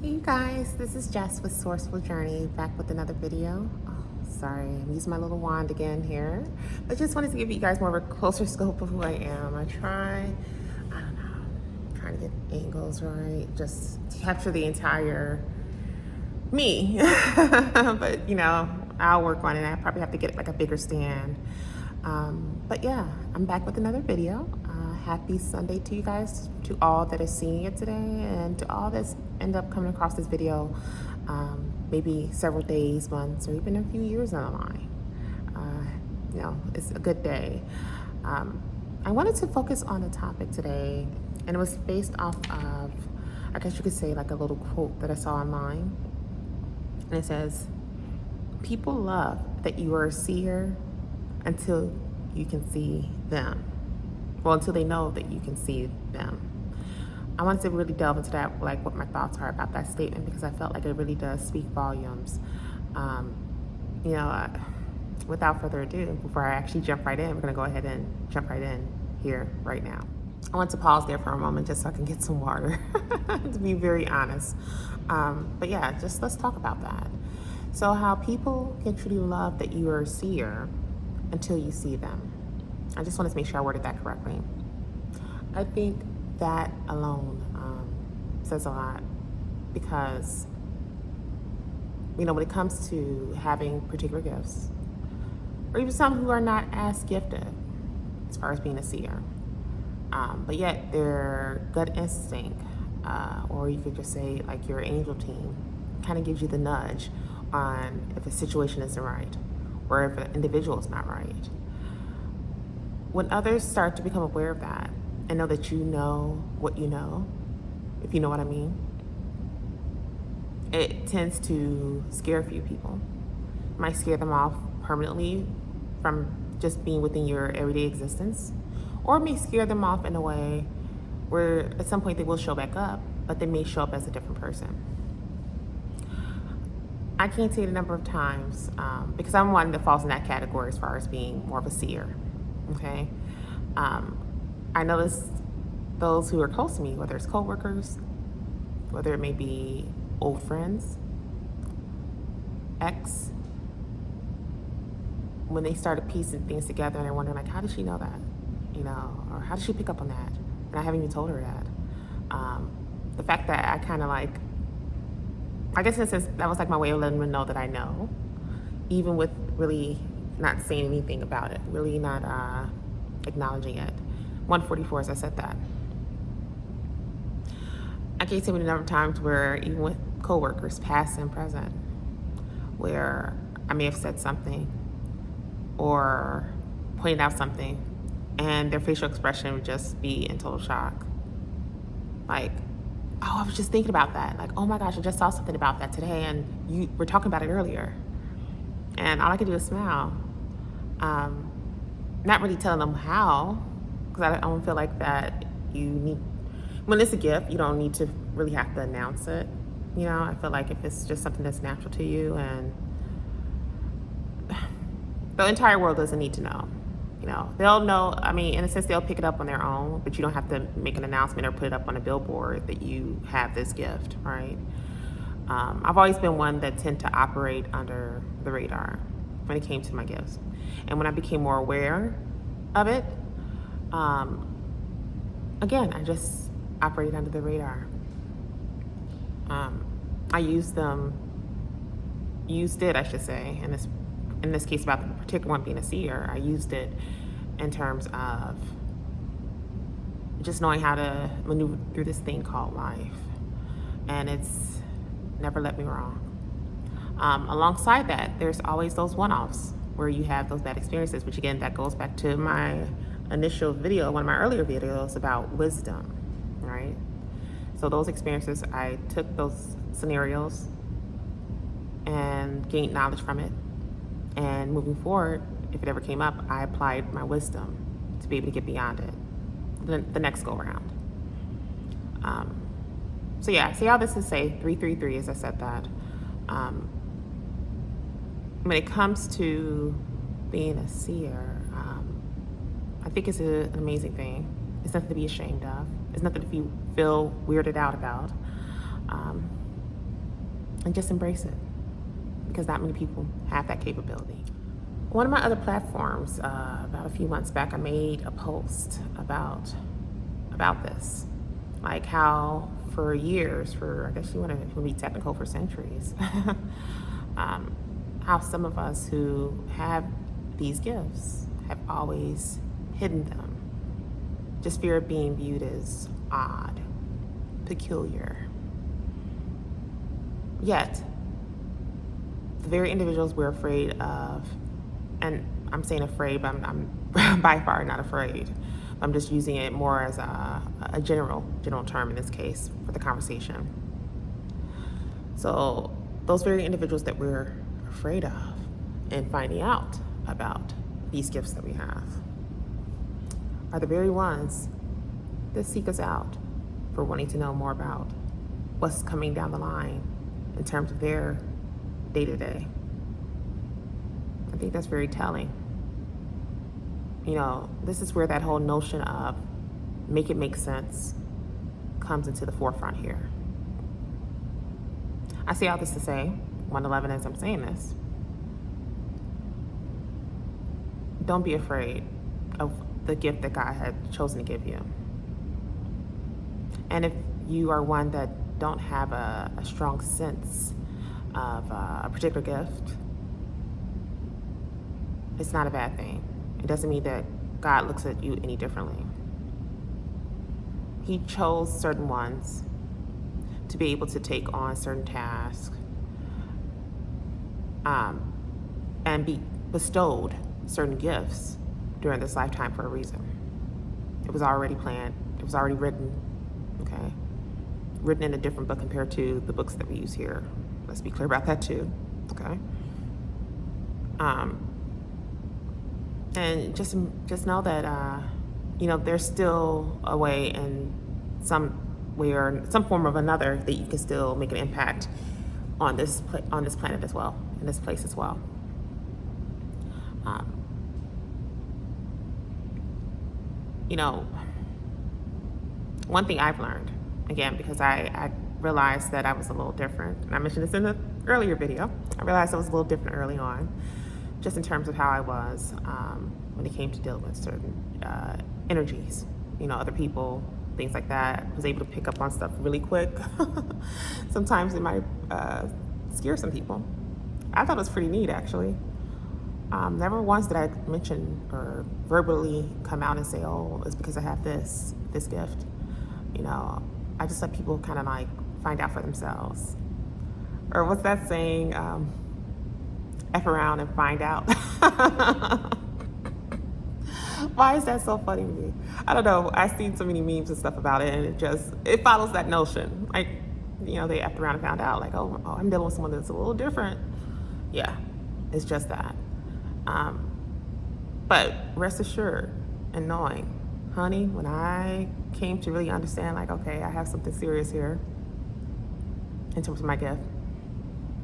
Hey you guys, this is Jess with Sourceful Journey, back with another video. Oh, sorry, I'm using my little wand again here. I just wanted to give you guys more of a closer scope of who I am. I don't know, trying to get angles right, just to capture the entire me. But you know, I'll work on it. I probably have to get like a bigger stand. But yeah, I'm back with another video. Happy Sunday to you guys, to all that is seeing it today, and to all that's end up coming across this video maybe several days, months, or even a few years down the line. You know, it's a good day. I wanted to focus on a topic today, and it was based off of, I guess you could say, like a little quote that I saw online. And it says, people love that you are a seer until you can see them. Well, until they know that you can see them. I wanted to really delve into that, like what my thoughts are about that statement, because I felt like it really does speak volumes. You know, without further ado, before I actually jump right in, we're gonna go ahead and jump right in here right now. I want to pause there for a moment just so I can get some water, to be very honest. But yeah, just let's talk about that. So how people can truly love that you are a seer until you see them. I just wanted to make sure I worded that correctly. I think that alone says a lot, because, you know, when it comes to having particular gifts, or even some who are not as gifted as far as being a seer, but yet their gut instinct, or you could just say like your angel team, kind of gives you the nudge on if a situation isn't right, or if an individual is not right. When others start to become aware of that and know that you know what you know, if you know what I mean, it tends to scare a few people. It might scare them off permanently from just being within your everyday existence, or it may scare them off in a way where at some point they will show back up, but they may show up as a different person. I can't say the number of times, because I'm one that falls in that category as far as being more of a seer. Okay, I notice those who are close to me, whether it's coworkers, whether it may be old friends, ex, when they started piecing things together and they're wondering like, how did she know that? You know, or how did she pick up on that? And I haven't even told her that. The fact that I kind of like, I guess in a sense, that was like my way of letting them know that I know, even with really not saying anything about it, really not acknowledging it. 144, as I said that. I can't say the number of times where, even with coworkers, past and present, where I may have said something or pointed out something, and their facial expression would just be in total shock. Like, oh, I was just thinking about that. Like, oh my gosh, I just saw something about that today, and you were talking about it earlier. And all I could do is smile. Not really telling them how, because I don't feel like that you need, when it's a gift, you don't need to really have to announce it. You know, I feel like if it's just something that's natural to you, and the entire world doesn't need to know. You know, they'll know, I mean, in a sense, they'll pick it up on their own, but you don't have to make an announcement or put it up on a billboard that you have this gift, right? I've always been one that tend to operate under the radar when it came to my gifts. And when I became more aware of it, again, I just operated under the radar. I used it, I should say, in this case about the particular one being a seer, I used it in terms of just knowing how to maneuver through this thing called life. And it's never let me wrong. Alongside that, there's always those one-offs where you have those bad experiences, which again, that goes back to my initial video, one of my earlier videos about wisdom, right? So those experiences, I took those scenarios and gained knowledge from it. And moving forward, if it ever came up, I applied my wisdom to be able to get beyond it the next go around. So yeah, see all this to say 333, as I said that. When it comes to being a seer, I think it's an amazing thing. It's nothing to be ashamed of. It's nothing to feel weirded out about. and just embrace it, because not many people have that capability. One of my other platforms, about a few months back, I made a post about this, like how for years, for I guess you want to be technical, for centuries, how some of us who have these gifts have always hidden them, just fear of being viewed as odd, peculiar. Yet, the very individuals we're afraid of, and I'm saying afraid, but I'm by far not afraid. I'm just using it more as a general term in this case for the conversation. So those very individuals that we're afraid of and finding out about these gifts that we have are the very ones that seek us out for wanting to know more about what's coming down the line in terms of their day-to-day. I think that's very telling. You know, this is where that whole notion of make it make sense comes into the forefront here. I say all this to say, 111 as I'm saying this, don't be afraid of the gift that God had chosen to give you. And if you are one that don't have a strong sense of a particular gift, it's not a bad thing. It doesn't mean that God looks at you any differently. He chose certain ones to be able to take on certain tasks, and be bestowed certain gifts during this lifetime for a reason. It was already planned. It was already written, okay? Written in a different book compared to the books that we use here. Let's be clear about that too, okay? And just know that, you know, there's still a way, in some way or some form of another, that you can still make an impact on this planet as well, in this place as well. You know, one thing I've learned, again, because I realized that I was a little different, and I mentioned this in the earlier video, I realized I was a little different early on, just in terms of how I was when it came to dealing with certain energies, you know, other people, things like that. I was able to pick up on stuff really quick. Sometimes it might scare some people. I thought it was pretty neat, actually. Never once did I mention or verbally come out and say, oh, it's because I have this gift. You know, I just let people kind of like find out for themselves. Or what's that saying? F around and find out. Why is that so funny to me? I don't know. I've seen so many memes and stuff about it, and it follows that notion. Like, you know, they effed around and found out, like, oh, I'm dealing with someone that's a little different. Yeah, it's just that. But rest assured and knowing, honey, when I came to really understand, like, okay, I have something serious here in terms of my gift,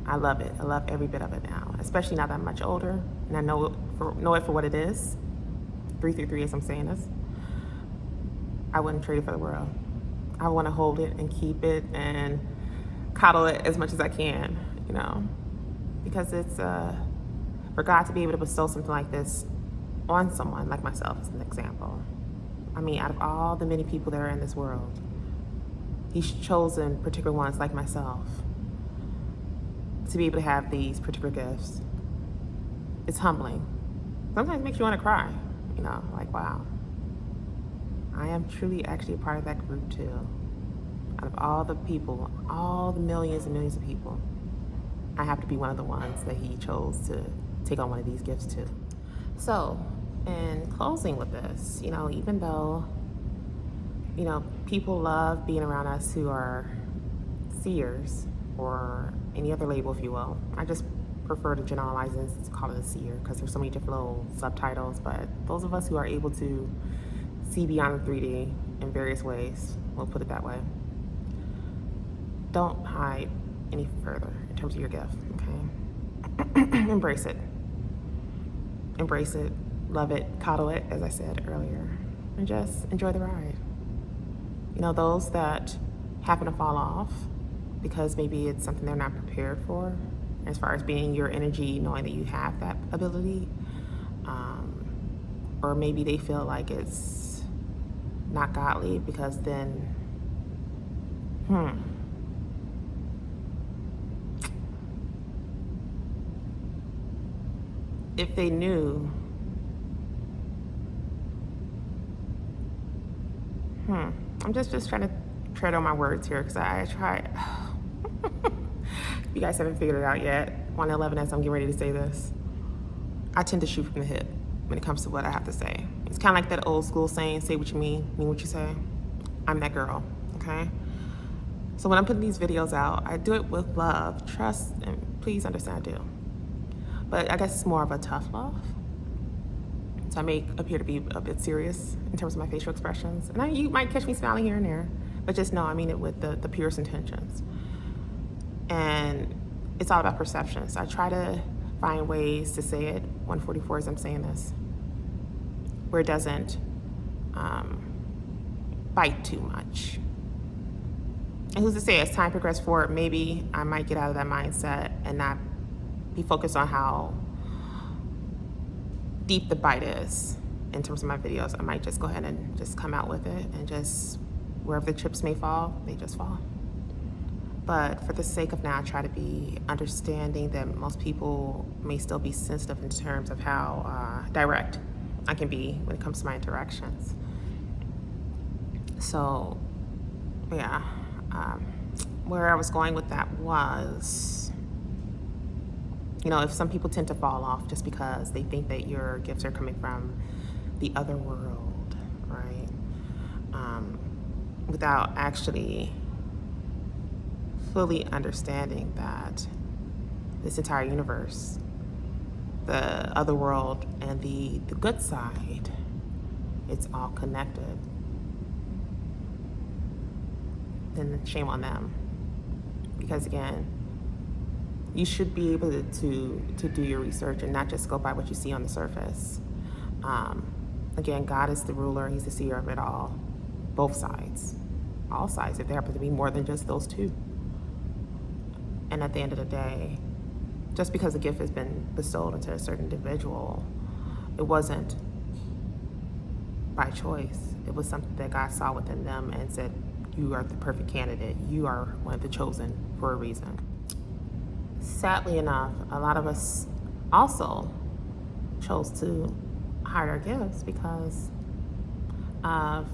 I love it. I love every bit of it now, especially now that I'm much older and I know it for what it is. 333, as I'm saying this, I wouldn't trade it for the world. I want to hold it and keep it and coddle it as much as I can, you know, because it's for God to be able to bestow something like this on someone like myself, as an example. I mean, out of all the many people that are in this world, He's chosen particular ones like myself to be able to have these particular gifts. It's humbling. Sometimes it makes you want to cry, you know, like, wow. I am truly actually a part of that group too. Out of all the people, all the millions and millions of people, I have to be one of the ones that He chose to take on one of these gifts too. So, in closing with this, you know, even though, you know, people love being around us who are seers, or any other label, if you will. I just prefer to generalize this, call it a seer, because there's so many different little subtitles. But those of us who are able to see beyond the 3D in various ways, we'll put it that way, don't hide any further in terms of your gift, okay? Embrace it. Embrace it, love it, coddle it, as I said earlier, and just enjoy the ride. You know, those that happen to fall off, because maybe it's something they're not prepared for, as far as being your energy, knowing that you have that ability. Or maybe they feel like it's not godly, because then, if they knew, I'm just trying to tread on my words here, because I try. You guys haven't figured it out yet. 111, as I'm getting ready to say this, I tend to shoot from the hip when it comes to what I have to say. It's kind of like that old school saying, say what you mean what you say. I'm that girl, okay? So when I'm putting these videos out, I do it with love, trust, and please understand I do. But I guess it's more of a tough love. So I may appear to be a bit serious in terms of my facial expressions. And you might catch me smiling here and there, but just know I mean it with the purest intentions. And it's all about perception. So I try to find ways to say it, 144 as I'm saying this, where it doesn't bite too much. And who's to say, as time progresses forward, maybe I might get out of that mindset and not be focused on how deep the bite is in terms of my videos. I might just go ahead and just come out with it, and just wherever the chips may fall, they just fall. But for the sake of now, I try to be understanding that most people may still be sensitive in terms of how direct I can be when it comes to my interactions. So, yeah, where I was going with that was, if some people tend to fall off just because they think that your gifts are coming from the other world, right? Without actually fully understanding that this entire universe, the other world, and the good side, it's all connected, then shame on them. Because again, you should be able to do your research and not just go by what you see on the surface. Again, God is the ruler, he's the seer of it all. Both sides, all sides, if there happen to be more than just those two. And at the end of the day, just because a gift has been bestowed into a certain individual, it wasn't by choice. It was something that God saw within them and said, you are the perfect candidate. You are one of the chosen for a reason. Sadly enough, a lot of us also chose to hide our gifts because of,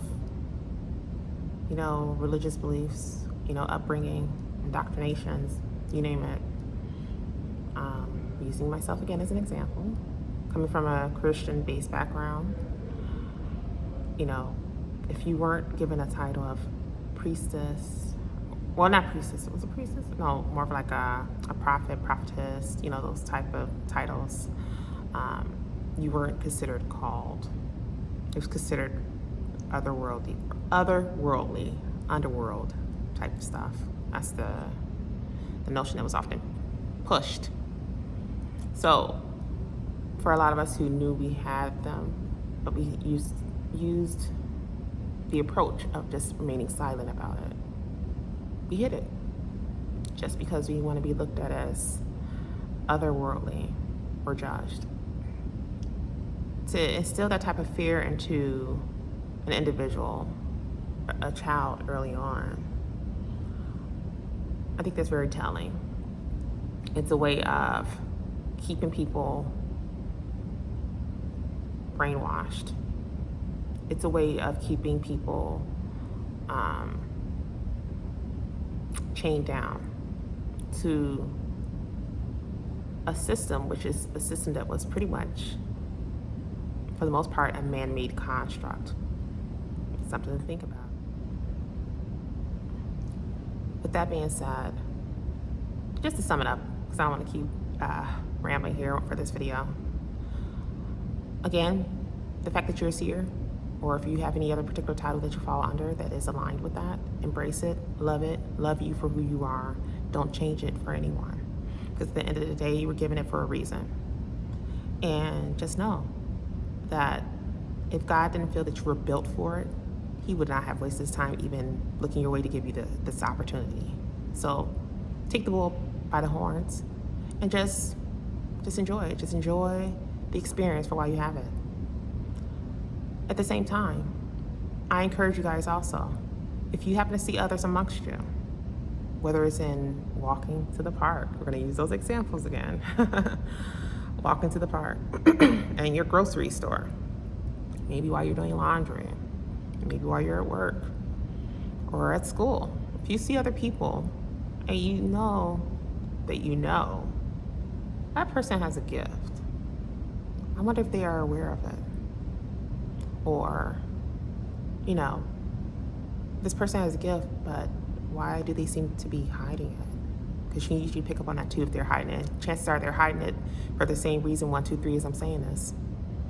religious beliefs, upbringing, indoctrinations, you name it. Using myself again as an example, coming from a Christian-based background, if you weren't given a title of priestess, well, not priestess, it was a priestess? No, more of like a prophet, prophetess, those type of titles, you weren't considered called. It was considered otherworldly, underworld type of stuff. That's the notion that was often pushed. So for a lot of us who knew we had them, but we used the approach of just remaining silent about it. We hid it just because we want to be looked at as otherworldly or judged. To instill that type of fear into an individual, a child early on, I think that's very telling. It's a way of keeping people brainwashed. It's a way of keeping people chained down to a system, which is a system that was pretty much, for the most part, a man-made construct. Something to think about. With that being said, just to sum it up, because I don't want to keep rambling here for this video. Again, the fact that you're a seer, or if you have any other particular title that you fall under that is aligned with that, embrace it, love you for who you are. Don't change it for anyone. Because at the end of the day, you were given it for a reason. And just know that if God didn't feel that you were built for it, he would not have wasted his time even looking your way to give you this opportunity. So take the bull by the horns and just enjoy it. Just enjoy the experience for while you have it. At the same time, I encourage you guys also, if you happen to see others amongst you, whether it's in walking to the park, we're going to use those examples again, walking to the park, and your grocery store, maybe while you're doing laundry, maybe while you're at work or at school. If you see other people and you know that person has a gift, I wonder if they are aware of it. Or, this person has a gift, but why do they seem to be hiding it? Because you usually pick up on that too if they're hiding it. Chances are they're hiding it for the same reason 1, 2, 3 as I'm saying this.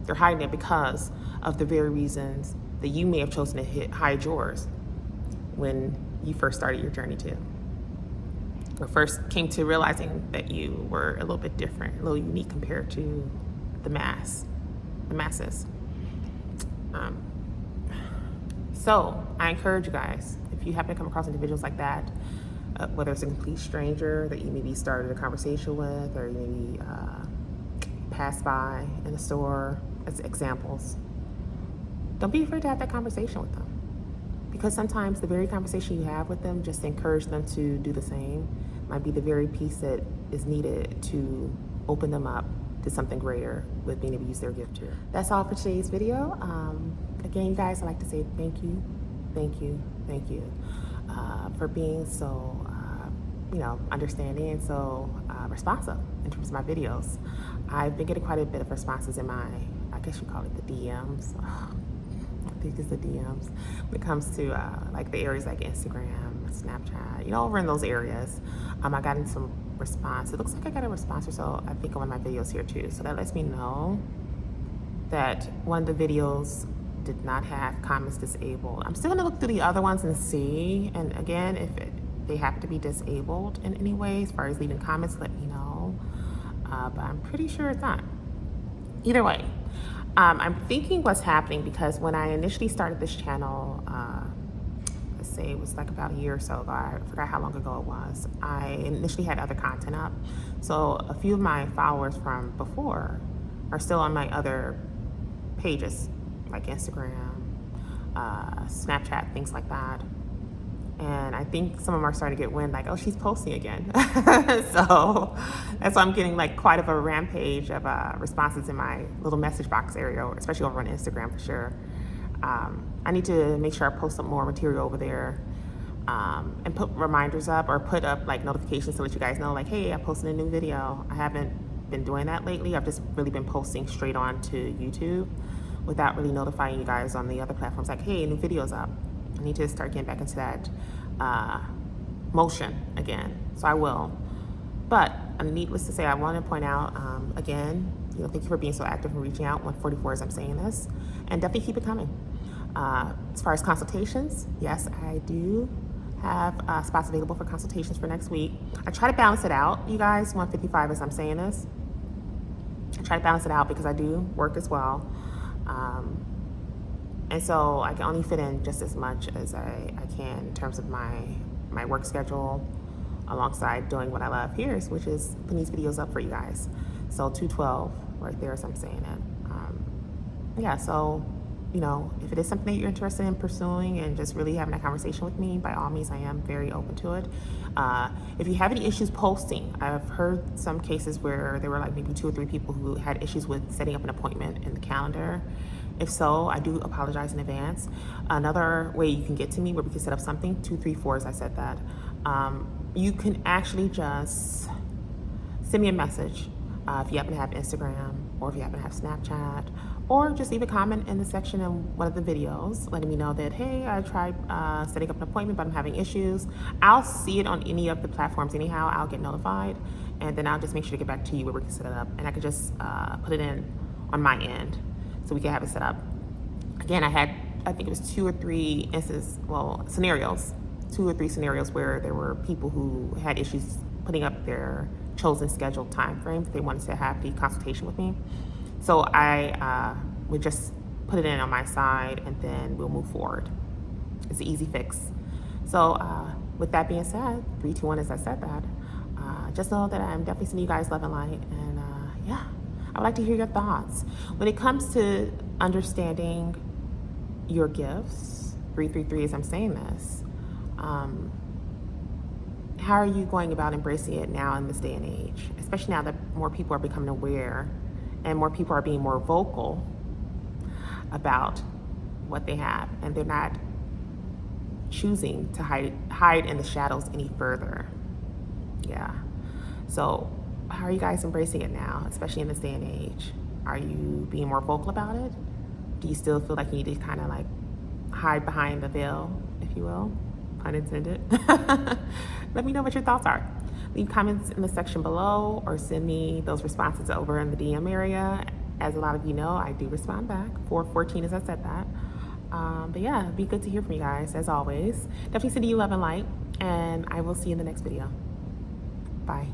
They're hiding it because of the very reasons that you may have chosen to hide yours when you first started your journey too. Or first came to realizing that you were a little bit different, a little unique compared to the masses. So I encourage you guys, if you happen to come across individuals like that, whether it's a complete stranger that you maybe started a conversation with, or you maybe passed by in a store, as examples, don't be afraid to have that conversation with them. Because sometimes the very conversation you have with them, just to encourage them to do the same, might be the very piece that is needed to open them up to something greater with being able to use their gift here. That's all for today's video. Again, you guys, I'd like to say thank you for being so, understanding and so responsive in terms of my videos. I've been getting quite a bit of responses in my, I guess you call it the DMs. I think it's the DMs when it comes to like the areas like Instagram, Snapchat, over in those areas. I got in some response. It looks like I got a response or so, I think, on one of my videos here too. So that lets me know that one of the videos did not have comments disabled. I'm still gonna look through the other ones and see. And again, if they happen to be disabled in any way, as far as leaving comments, let me know. But I'm pretty sure it's not. Either way, I'm thinking what's happening because when I initially started this channel, let's say it was like about a year or so ago, I forgot how long ago it was, I initially had other content up. So a few of my followers from before are still on my other pages, like Instagram, Snapchat, things like that. And I think some of them are starting to get wind, like, oh, she's posting again. So that's why I'm getting like quite of a rampage of responses in my little message box area, especially over on Instagram for sure. I need to make sure I post some more material over there and put reminders up or put up like notifications to let you guys know, like, hey, I posted a new video. I haven't been doing that lately. I've just really been posting straight on to YouTube without really notifying you guys on the other platforms, like, hey, new video's up. I need to start getting back into that motion again. So I will. But needless to say, I want to point out again, thank you for being so active and reaching out. 144 as I'm saying this, and definitely keep it coming. As far as consultations, yes, I do have spots available for consultations for next week. I try to balance it out, you guys. 155 as I'm saying this. I try to balance it out because I do work as well. And so I can only fit in just as much as I can in terms of my work schedule alongside doing what I love here, which is putting these videos up for you guys. So 212 right there as I'm saying it. Yeah, so, if it is something that you're interested in pursuing and just really having a conversation with me, by all means, I am very open to it. If you have any issues posting, I've heard some cases where there were like maybe 2 or 3 people who had issues with setting up an appointment in the calendar. If so, I do apologize in advance. Another way you can get to me where we can set up something, 234 as I said that, you can actually just send me a message if you happen to have Instagram, or if you happen to have Snapchat, or just leave a comment in the section in one of the videos letting me know that, hey, I tried setting up an appointment, but I'm having issues. I'll see it on any of the platforms anyhow. I'll get notified, and then I'll just make sure to get back to you where we can set it up, and I can just put it in on my end so we can have it set up. Again, I think it was 2 or 3 scenarios, 2 or 3 scenarios where there were people who had issues putting up their chosen scheduled time frame. They wanted to have the consultation with me. So I would just put it in on my side and then we'll move forward. It's an easy fix. So with that being said, 3, 2, 1, as I said that, just know that I'm definitely sending you guys love and light. And yeah, I would like to hear your thoughts. When it comes to understanding your gifts, 333 as I'm saying this, how are you going about embracing it now in this day and age? Especially now that more people are becoming aware and more people are being more vocal about what they have, and they're not choosing to hide in the shadows any further. Yeah. So how are you guys embracing it now, especially in this day and age? Are you being more vocal about it? Do you still feel like you need to kind of like hide behind the veil, if you will? Pun intended. Let me know what your thoughts are. Leave comments in the section below or send me those responses over in the DM area. As a lot of you know, I do respond back. 414 as I said that. But yeah, it'd be good to hear from you guys, as always. Definitely sending you love and light, and I will see you in the next video. Bye.